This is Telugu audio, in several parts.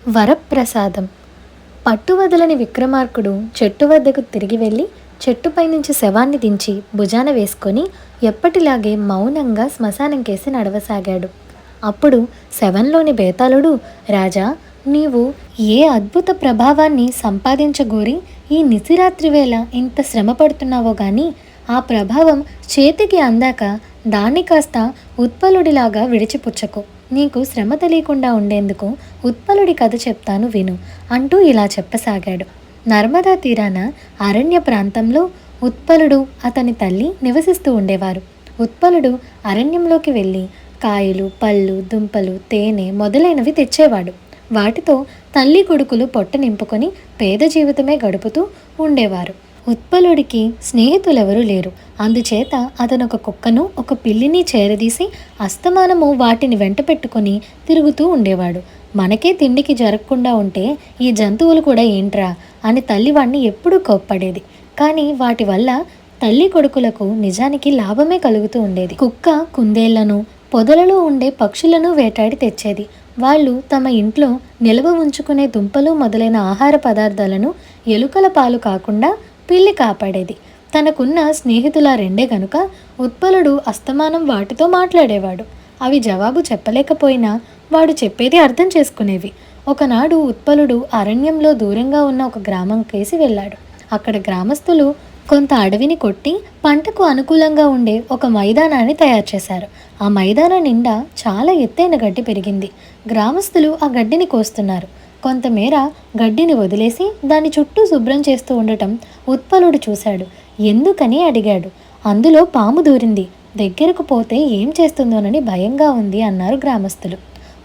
వరప్రసాదం. పట్టువదలని విక్రమార్కుడు చెట్టు వద్దకు తిరిగి వెళ్ళి చెట్టుపై నుంచి శవాన్ని దించి భుజాన వేసుకొని ఎప్పటిలాగే మౌనంగా శ్మశానం కేసి నడవసాగాడు. అప్పుడు శవంలోని బేతాళుడు, రాజా, నీవు ఏ అద్భుత ప్రభావాన్ని సంపాదించగోరి ఈ నిశిరాత్రి వేళ ఇంత శ్రమ పడుతున్నావో గాని ఆ ప్రభావం చేతికి అందాక దాన్ని కాస్త ఉత్పలుడిలాగా విడిచిపుచ్చకు. నీకు శ్రమ తెలియకుండా ఉండేందుకు ఉత్పలుడి కథ చెప్తాను విను అంటూ ఇలా చెప్పసాగాడు. నర్మదా తీరాన అరణ్య ప్రాంతంలో ఉత్పలుడు అతని తల్లి నివసిస్తూ ఉండేవారు. ఉత్పలుడు అరణ్యంలోకి వెళ్ళి కాయలు, పళ్ళు, దుంపలు, తేనె మొదలైనవి తెచ్చేవాడు. వాటితో తల్లి కొడుకులు పొట్ట నింపుకొని పేద జీవితమే గడుపుతూ ఉండేవారు. ఉత్పలుడికి స్నేహితులెవరూ లేరు. అందుచేత అతను ఒక కుక్కను, ఒక పిల్లిని చేరదీసి అస్తమానము వాటిని వెంట పెట్టుకొని తిరుగుతూ ఉండేవాడు. మనకే తిండికి జరగకుండా ఉంటే ఈ జంతువులు కూడా ఏంట్రా అని తల్లివాణ్ణి ఎప్పుడూ కోప్పడేది. కానీ వాటి వల్ల తల్లి కొడుకులకు నిజానికి లాభమే కలుగుతూ ఉండేది. కుక్క కుందేళ్లను, పొదలలో ఉండే పక్షులను వేటాడి తెచ్చేది. వాళ్ళు తమ ఇంట్లో నిల్వ ఉంచుకునే దుంపలు మొదలైన ఆహార పదార్థాలను ఎలుకల పాలు కాకుండా పిల్లి కాపాడేది. తనకున్న స్నేహితుల రెండే గనుక ఉత్పలుడు అస్తమానం వాటితో మాట్లాడేవాడు. అవి జవాబు చెప్పలేకపోయినా వాడు చెప్పేది అర్థం చేసుకునేవి. ఒకనాడు ఉత్పలుడు అరణ్యంలో దూరంగా ఉన్న ఒక గ్రామం కేసి వెళ్ళాడు. అక్కడ గ్రామస్తులు కొంత అడవిని కొట్టి పంటకు అనుకూలంగా ఉండే ఒక మైదానాన్ని తయారు చేశారు. ఆ మైదానం నిండా చాలా ఎత్తైన గడ్డి పెరిగింది. గ్రామస్తులు ఆ గడ్డిని కోస్తున్నారు. కొంతమేర గడ్డిని వదిలేసి దాని చుట్టూ శుభ్రం చేస్తూ ఉండటం ఉత్పలుడు చూశాడు. ఎందుకని అడిగాడు. అందులో పాము దూరింది, దగ్గరకు పోతే ఏం చేస్తుందోనని భయంగా ఉంది అన్నారు గ్రామస్తులు.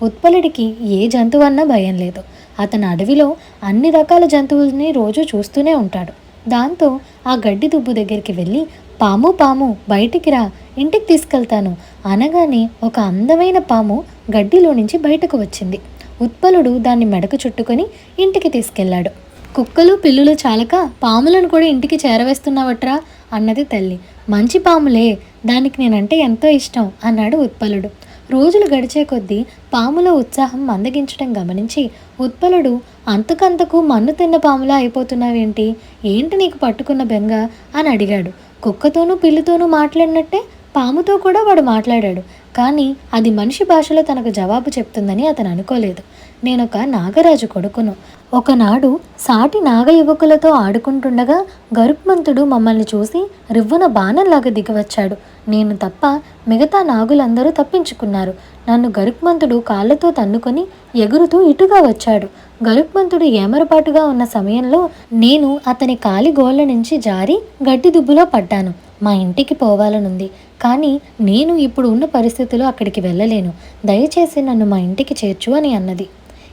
ఉత్పలుడికి ఏ జంతువన్నా భయం లేదు. అతను అడవిలో అన్ని రకాల జంతువుల్ని రోజు చూస్తూనే ఉంటాడు. దాంతో ఆ గడ్డి దుబ్బు దగ్గరికి వెళ్ళి, పాము పాము బయటికి రా, ఇంటికి తీసుకెళ్తాను అనగానే ఒక అందమైన పాము గడ్డిలో నుంచి బయటకు వచ్చింది. ఉత్పలుడు దాన్ని మెడకు చుట్టుకొని ఇంటికి తీసుకెళ్లాడు. కుక్కలు పిల్లులు చాలక పాములను కూడా ఇంటికి చేరవేస్తున్నావట్రా అన్నది తల్లి. మంచి పాములే, దానికి నేనంటే ఎంతో ఇష్టం అన్నాడు ఉత్పలుడు. రోజులు గడిచే కొద్దీ పాములో ఉత్సాహం మందగించడం గమనించి ఉత్పలుడు, అంతకంతకు మన్ను తిన్న పాములా అయిపోతున్నావేంటి, ఏంటి నీకు పట్టుకున్న బెంగ అని అడిగాడు. కుక్కతోనూ పిల్లితోనూ మాట్లాడినట్టే పాముతో కూడా వాడు మాట్లాడాడు. కానీ అది మనిషి భాషలో తనకు జవాబు చెప్తుందని అతను అనుకోలేదు. నేనొక నాగరాజు కొడుకును. ఒకనాడు సాటి నాగ యువకులతో ఆడుకుంటుండగా గరుత్మంతుడు మమ్మల్ని చూసి రివ్వున బాణంలాగా దిగివచ్చాడు. నేను తప్ప మిగతా నాగులందరూ తప్పించుకున్నారు. నన్ను గరుత్మంతుడు కాళ్ళతో తన్నుకొని ఎగురుతూ ఇటుగా వచ్చాడు. గరుత్మంతుడు ఏమరపాటుగా ఉన్న సమయంలో నేను అతని కాలి గోళ్ళ నుంచి జారి గడ్డి దుబ్బులో పడ్డాను. మా ఇంటికి పోవాలనుంది, కానీ నేను ఇప్పుడు ఉన్న పరిస్థితిలో అక్కడికి వెళ్ళలేను. దయచేసి నన్ను మా ఇంటికి చేర్చు అని అన్నది.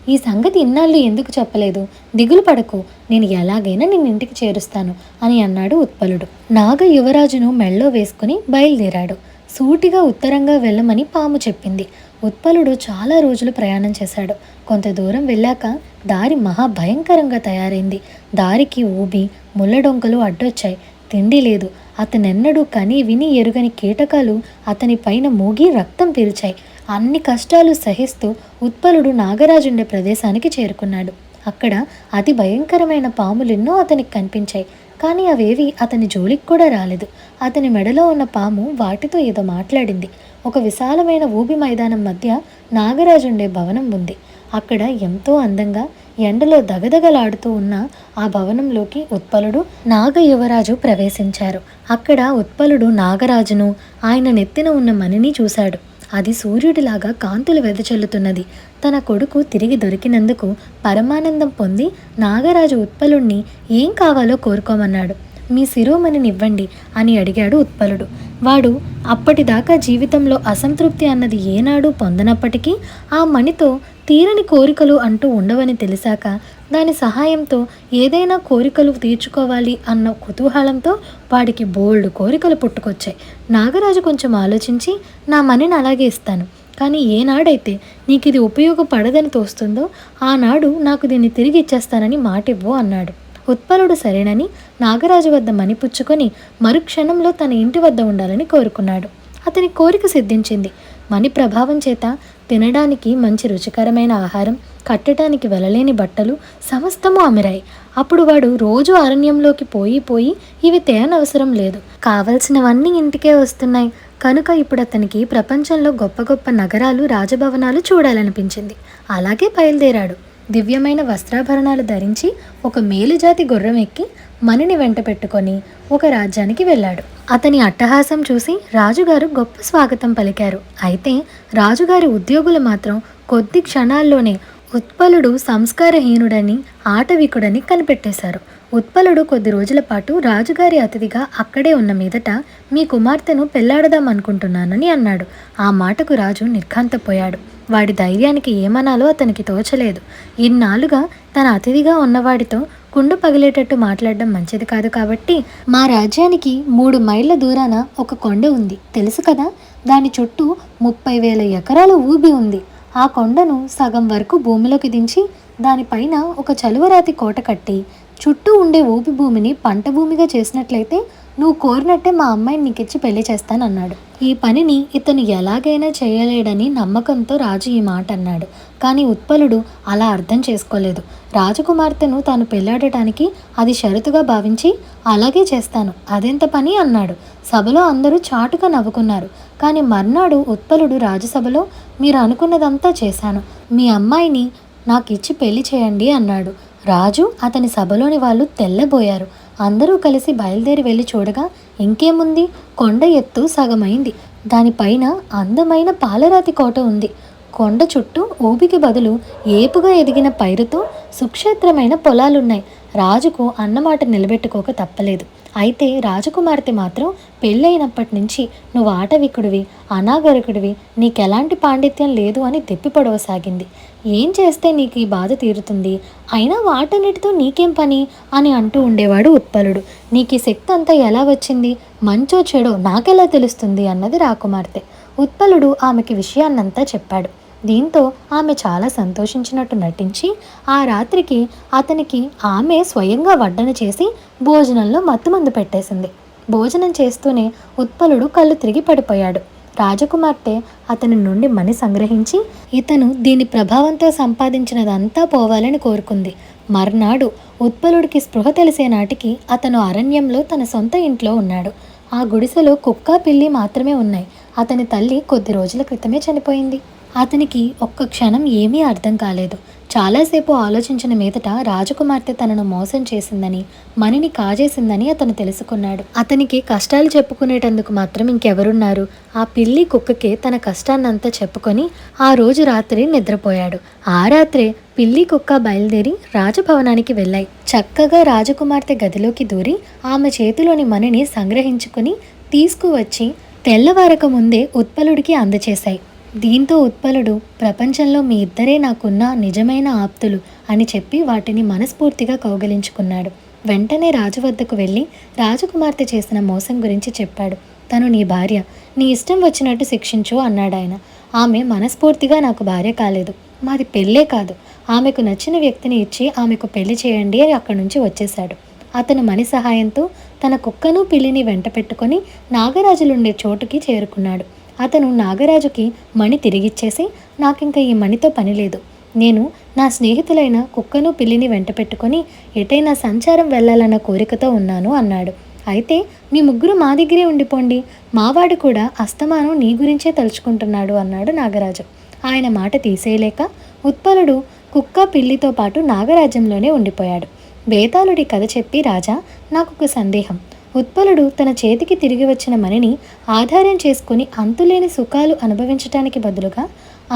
ఈ సంగతి ఇన్నాళ్ళు ఎందుకు చెప్పలేదు? దిగులు పడకు, నేను ఎలాగైనా నిన్ను ఇంటికి చేరుస్తాను అని అన్నాడు ఉత్పలుడు. నాగ యువరాజును మెళ్ళో వేసుకుని బయలుదేరాడు. సూటిగా ఉత్తరంగా వెళ్ళమని పాము చెప్పింది. ఉత్పలుడు చాలా రోజులు ప్రయాణం చేశాడు. కొంత దూరం వెళ్ళాక దారి మహాభయంకరంగా తయారైంది. దారికి ఊబి ముళ్ళడొంకలు అడ్డొచ్చాయి. తిండి లేదు. అతనెన్నడూ కని విని ఎరుగని కీటకాలు అతని పైన మూగి రక్తం పీల్చాయి. అన్ని కష్టాలు సహిస్తూ ఉత్పలుడు నాగరాజుండే ప్రదేశానికి చేరుకున్నాడు. అక్కడ అతి భయంకరమైన పాములెన్నో అతనికి కనిపించాయి. కానీ అవేవి అతని జోలికి కూడా రాలేదు. అతని మెడలో ఉన్న పాము వాటితో ఏదో మాట్లాడింది. ఒక విశాలమైన ఊబి మైదానం మధ్య నాగరాజుండే భవనం ఉంది. అక్కడ ఎంతో అందంగా ఎండలో దగదగలాడుతూ ఉన్న ఆ భవనంలోకి ఉత్పలుడు, నాగ యువరాజు ప్రవేశించారు. అక్కడ ఉత్పలుడు నాగరాజును, ఆయన నెత్తిన ఉన్న మణిని చూశాడు. అది సూర్యుడిలాగా కాంతులు వెదజల్లుతున్నది. తన కొడుకు తిరిగి దొరికినందుకు పరమానందం పొంది నాగరాజు ఉత్పలుణ్ణి ఏం కావాలో కోరుకోమన్నాడు. మీ శిరోమణినివ్వండి అని అడిగాడు ఉత్పలుడు. వాడు అప్పటిదాకా జీవితంలో అసంతృప్తి అన్నది ఏనాడు పొందనప్పటికీ ఆ మణితో తీరని కోరికలు అంటూ ఉండవని తెలిసాక దాని సహాయంతో ఏదైనా కోరికలు తీర్చుకోవాలి అన్న కుతూహలంతో వాడికి బోల్డ్ కోరికలు పుట్టుకొచ్చాయి. నాగరాజు కొంచెం ఆలోచించి, నా మణిని అలాగే ఇస్తాను, కానీ ఏనాడైతే నీకు ఇది ఉపయోగపడదని తోస్తుందో ఆనాడు నాకు దీన్ని తిరిగి ఇచ్చేస్తానని మాటివ్వు అన్నాడు. ఉత్పలుడు సరేనని నాగరాజు వద్ద మణిపుచ్చుకొని మరుక్షణంలో తన ఇంటి వద్ద ఉండాలని కోరుకున్నాడు. అతని కోరిక సిద్ధించింది. మణి ప్రభావం చేత తినడానికి మంచి రుచికరమైన ఆహారం, కట్టడానికి వెళ్ళలేని బట్టలు సమస్తము అమిరాయి. అప్పుడు వాడు రోజు అరణ్యంలోకి పోయి ఇవి తేనవసరం లేదు, కావలసినవన్నీ ఇంటికే వస్తున్నాయి కనుక ఇప్పుడు అతనికి ప్రపంచంలో గొప్ప గొప్ప నగరాలు, రాజభవనాలు చూడాలనిపించింది. అలాగే బయలుదేరాడు. దివ్యమైన వస్త్రాభరణాలు ధరించి ఒక మేలుజాతి గుర్రం ఎక్కి మణిని వెంట పెట్టుకొని ఒక రాజ్యానికి వెళ్ళాడు. అతని అట్టహాసం చూసి రాజుగారు గొప్ప స్వాగతం పలికారు. అయితే రాజుగారి ఉద్యోగులు మాత్రం కొద్ది క్షణాల్లోనే ఉత్పలుడు సంస్కారహీనుడని, ఆటవికుడని కనిపెట్టేశారు. ఉత్పలుడు కొద్ది రోజుల పాటు రాజుగారి అతిథిగా అక్కడే ఉన్న మీదట మీ కుమార్తెను పెళ్లాడదామనుకుంటున్నానని అన్నాడు. ఆ మాటకు రాజు నిర్ఘాంతపోయాడు. వాడి ధైర్యానికి ఏమనాలో అతనికి తోచలేదు. ఇన్నాళ్ళుగా తన అతిథిగా ఉన్నవాడితో కుండు పగిలేటట్టు మాట్లాడడం మంచిది కాదు కాబట్టి, మా రాజ్యానికి 3 మైళ్ళ దూరాన ఒక కొండ ఉంది తెలుసు కదా, దాని చుట్టూ 30,000 ఎకరాల ఊబి ఉంది. ఆ కొండను సగం వరకు భూమిలోకి దించి దానిపైన ఒక చలువరాతి కోట కట్టి చుట్టూ ఉండే ఊపి భూమిని పంట భూమిగా చేసినట్లయితే నువ్వు కోరినట్టే మా అమ్మాయిని నీకిచ్చి పెళ్లి చేస్తానన్నాడు. ఈ పనిని ఇతను ఎలాగైనా చేయలేడని నమ్మకంతో రాజు ఈ మాట అన్నాడు. కానీ ఉత్పలుడు అలా అర్థం చేసుకోలేదు. రాజకుమార్తెను తాను పెళ్లాడటానికి అది షరతుగా భావించి అలాగే చేస్తాను, అదెంత పని అన్నాడు. సభలో అందరూ చాటుగా నవ్వుకున్నారు. కానీ మర్నాడు ఉత్పలుడు రాజసభలో మీరు అనుకున్నదంతా చేశాను, మీ అమ్మాయిని నాకు ఇచ్చి పెళ్లి చేయండి అన్నాడు. రాజు, అతని సభలోని వాళ్ళు తెల్లబోయారు. అందరూ కలిసి బయలుదేరి వెళ్ళి చూడగా ఇంకేముంది, కొండ ఎత్తు సగమైంది. దానిపైన అందమైన పాలరాతి కోట ఉంది. కొండ చుట్టూ ఊబికి బదులు ఏపుగా ఎదిగిన పైరుతో సుక్షేత్రమైన పొలాలున్నాయి. రాజుకు అన్నమాట నిలబెట్టుకోక తప్పలేదు. అయితే రాజకుమార్తె మాత్రం పెళ్ళైనప్పటి నుంచి నువ్వు ఆటవికుడివి, అనాగరికుడివి, నీకెలాంటి పాండిత్యం లేదు అని దెప్పిపడవసాగింది. ఏం చేస్తే నీకు ఈ బాధ తీరుతుంది, అయినా వాటన్నిటితో నీకేం పని అని అంటూ ఉండేవాడు ఉత్పలుడు. నీకు ఈ శక్తి అంతా ఎలా వచ్చింది, మంచో చెడో నాకెలా తెలుస్తుంది అన్నది రాకుమార్తె. ఉత్పలుడు ఆమెకి విషయాన్నంతా చెప్పాడు. దీంతో ఆమె చాలా సంతోషించినట్టు నటించి ఆ రాత్రికి అతనికి ఆమె స్వయంగా వడ్డన చేసి భోజనంలో మత్తుమందు పెట్టేసింది. భోజనం చేస్తూనే ఉత్పలుడు కళ్ళు తిరిగి పడిపోయాడు. రాజకుమార్తె అతని నుండి మణి సంగ్రహించి ఇతను దీని ప్రభావంతో సంపాదించినదంతా పోవాలని కోరుకుంది. మర్నాడు ఉత్పలుడికి స్పృహ తెలిసే నాటికి అతను అరణ్యంలో తన సొంత ఇంట్లో ఉన్నాడు. ఆ గుడిసెలో కుక్క, పిల్లి మాత్రమే ఉన్నాయి. అతని తల్లి కొద్ది రోజుల క్రితమే చనిపోయింది. అతనికి ఒక్క క్షణం ఏమీ అర్థం కాలేదు. చాలాసేపు ఆలోచించిన మీదట రాజకుమార్తె తనను మోసం చేసిందని, మణిని కాజేసిందని అతను తెలుసుకున్నాడు. అతనికి కష్టాలు చెప్పుకునేటందుకు మాత్రం ఇంకెవరున్నారు? ఆ పిల్లి, కుక్కకే తన కష్టాన్నంతా చెప్పుకొని ఆ రోజు రాత్రి నిద్రపోయాడు. ఆ రాత్రే పిల్లి, కుక్క బయలుదేరి రాజభవనానికి వెళ్ళాయి. చక్కగా రాజకుమార్తె గదిలోకి దూరి ఆమె చేతిలోని మణిని సంగ్రహించుకుని తీసుకువచ్చి తెల్లవారక ముందే ఉత్పలుడికి అందచేశాయి. దీంతో ఉత్పలుడు ప్రపంచంలో మీ ఇద్దరే నాకున్న నిజమైన ఆప్తులు అని చెప్పి వాటిని మనస్ఫూర్తిగా కౌగలించుకున్నాడు. వెంటనే రాజు వద్దకు వెళ్ళి రాజకుమార్తె చేసిన మోసం గురించి చెప్పాడు. తను నీ భార్య, నీ ఇష్టం వచ్చినట్టు శిక్షించు అన్నాడాయన. ఆమె మనస్ఫూర్తిగా నాకు భార్య కాలేదు, మాది పెళ్ళే కాదు, ఆమెకు నచ్చిన వ్యక్తిని ఇచ్చి ఆమెకు పెళ్లి చేయండి అని అక్కడి నుంచి వచ్చేశాడు. అతను మణి సహాయంతో తన కుక్కను, పిల్లిని వెంట పెట్టుకొని నాగరాజులుండే చోటుకి చేరుకున్నాడు. అతను నాగరాజుకి మణి తిరిగిచ్చేసి నాకింక ఈ మణితో పని లేదు, నేను నా స్నేహితులైన కుక్కను, పిల్లిని వెంట పెట్టుకొని ఎటైనా సంచారం వెళ్ళాలన్న కోరికతో ఉన్నాను అన్నాడు. అయితే మీ ముగ్గురు మా దగ్గరే ఉండిపోండి, మావాడు కూడా అస్తమానం నీ గురించే తలుచుకుంటున్నాడు అన్నాడు నాగరాజు. ఆయన మాట తీసేయలేక ఉత్పలుడు కుక్క, పిల్లితో పాటు నాగరాజ్యంలోనే ఉండిపోయాడు. బేతాళుడి కథ చెప్పి రాజా, నాకొక సందేహం. ఉత్పలుడు తన చేతికి తిరిగి వచ్చిన మణిని ఆధారం చేసుకుని అంతులేని సుఖాలు అనుభవించటానికి బదులుగా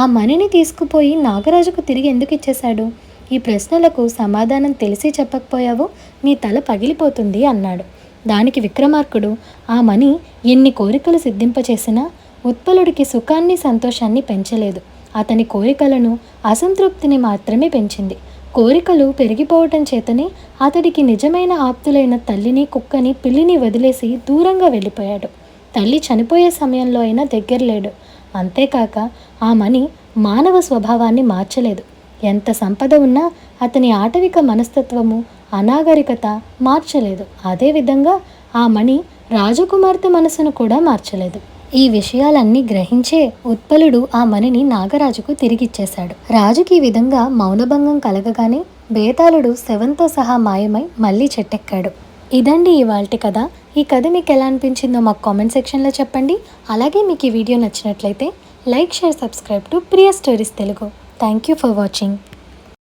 ఆ మణిని తీసుకుపోయి నాగరాజుకు తిరిగి ఎందుకు ఇచ్చేశాడు? ఈ ప్రశ్నలకు సమాధానం తెలిసి చెప్పకపోయావో నీ తల పగిలిపోతుంది అన్నాడు. దానికి విక్రమార్కుడు, ఆ మణి ఎన్ని కోరికలు సిద్ధింపచేసినా ఉత్పలుడికి సుఖాన్ని, సంతోషాన్ని పెంచలేదు. అతని కోరికలను, అసంతృప్తిని మాత్రమే పెంచింది. కోరికలు పెరిగిపోవటం చేతనే అతడికి నిజమైన ఆప్తులైన తల్లిని, కుక్కని, పిల్లిని వదిలేసి దూరంగా వెళ్ళిపోయాడు. తల్లి చనిపోయే సమయంలో అయినా దగ్గర లేడు. అంతేకాక ఆ మణి మానవ స్వభావాన్ని మార్చలేదు. ఎంత సంపద ఉన్నా అతని ఆటవిక మనస్తత్వము, అనాగరికత మార్చలేదు. అదేవిధంగా ఆ మణి రాజకుమార్తె మనసును కూడా మార్చలేదు. ఈ విషయాలన్నీ గ్రహించే ఉత్పలుడు ఆ మణిని నాగరాజుకు తిరిగిచ్చేశాడు. రాజుకి ఈ విధంగా మౌనభంగం కలగగానే బేతాళుడు శవంతో సహా మాయమై మళ్ళీ చెట్టెక్కాడు. ఇదండి ఇవాల్టి కథ. ఈ కథ మీకు ఎలా అనిపించిందో మాకు కామెంట్ సెక్షన్లో చెప్పండి. అలాగే మీకు ఈ వీడియో నచ్చినట్లయితే like, share, subscribe to Priya stories Telugu. Thank you for watching.